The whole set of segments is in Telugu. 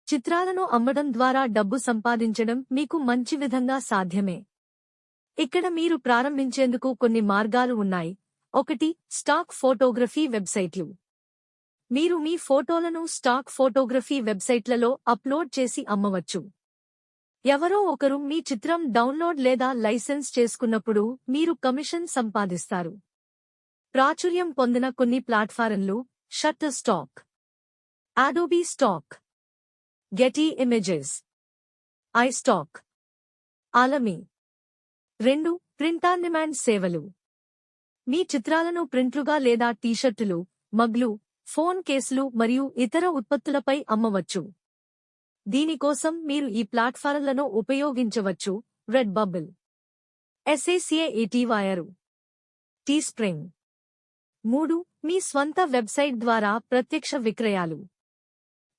చిత్రాలను అమ్మడం ద్వారా డబ్బు సంపాదించడం మీకు మంచి విధంగా సాధ్యమే. ఇక్కడ మీరు ప్రారంభించేందుకు కొన్ని మార్గాలు ఉన్నాయి. 1. స్టాక్ ఫోటోగ్రఫీ వెబ్సైట్లు. మీరు మీ ఫోటోలను స్టాక్ ఫోటోగ్రఫీ వెబ్సైట్లలో అప్లోడ్ చేసి అమ్మవచ్చు. ఎవరో ఒకరు మీ చిత్రం డౌన్లోడ్ లేదా లైసెన్స్ చేసుకున్నప్పుడు మీరు కమిషన్ సంపాదిస్తారు. ప్రాచుర్యం పొందిన కొన్ని ప్లాట్ఫారంలు: Shutterstock, Adobe Stock, Getty Images, iStock, Alamy. 2. Print on demand సేవలు. మీ చిత్రాలను ప్రింట్లుగా లేదా టీషర్టులు, మగ్లు, ఫోన్ కేసులు మరియు ఇతర ఉత్పత్తులపై అమ్మవచ్చు. దీనికోసం మీరు ఈ ప్లాట్ఫారంలను ఉపయోగించవచ్చు: రెడ్బబుల్, SACAETWire, టీస్ప్రింగ్. 3. మీ స్వంత వెబ్సైట్ ద్వారా ప్రత్యక్ష విక్రయాలు.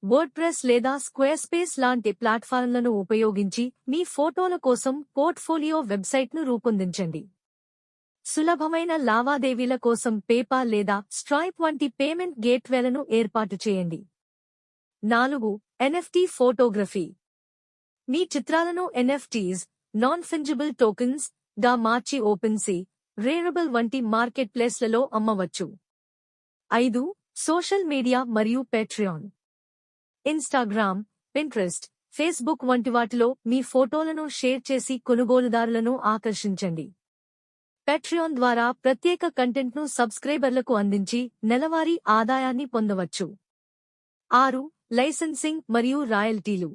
వర్డ్ప్రెస్ లేదా స్క్వేర్స్పేస్ లాంటి ప్లాట్ఫారంలను ఉపయోగించి మీ ఫోటోల కోసం పోర్ట్ఫోలియో వెబ్సైట్ను రూపొందించండి. సులభమైన లావాదేవీల కోసం పేపాల్ లేదా స్ట్రైప్ వంటి పేమెంట్ గేట్వేలను ఏర్పాటు చేయండి. 4. NFT photography. మీ చిత్రాలను NFTs, నాన్ ఫంజిబుల్ టోకెన్స్ గా మార్చి ఓపెన్సీ, రేరబుల్ వంటి మార్కెట్ ప్లేస్లలో అమ్మవచ్చు. 5. సోషల్ మీడియా మరియు పేట్రియాన్. ఇన్స్టాగ్రామ్, పింట్రెస్ట్, ఫేస్బుక్ వంటి వాటిలో మీ ఫోటోలను షేర్ చేసి కొనుగోలుదారులను ఆకర్షించండి. పేట్రియాన్ ద్వారా ప్రత్యేక కంటెంట్ను సబ్స్క్రైబర్లకు అందించి నెలవారీ ఆదాయాన్ని పొందవచ్చు. 6. లైసెన్సింగ్ మరియు రాయల్టీలు.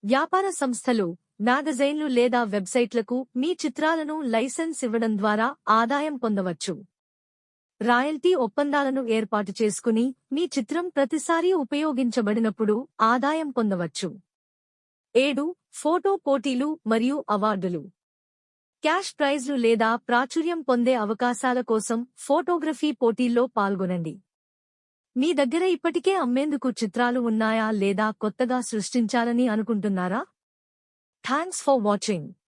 వ్యాపార సంస్థలు, మ్యాగజైన్లు లేదా వెబ్సైట్లకు మీ చిత్రాలను లైసెన్స్ ఇవ్వడం ద్వారా ఆదాయం పొందవచ్చు. రాయల్టీ ఒప్పందాలను ఏర్పాటు చేసుకుని మీ చిత్రం ప్రతిసారీ ఉపయోగించబడినప్పుడు ఆదాయం పొందవచ్చు. 7. ఫోటో పోటీలు మరియు అవార్డులు. క్యాష్ ప్రైజ్లు లేదా ప్రాచుర్యం పొందే అవకాశాల కోసం ఫోటోగ్రఫీ పోటీల్లో పాల్గొనండి. మీ దగ్గర ఇప్పటికే అమ్మేందుకు చిత్రాలు ఉన్నాయా లేదా కొత్తగా సృష్టించాలని అనుకుంటున్నారా? Thanks for watching.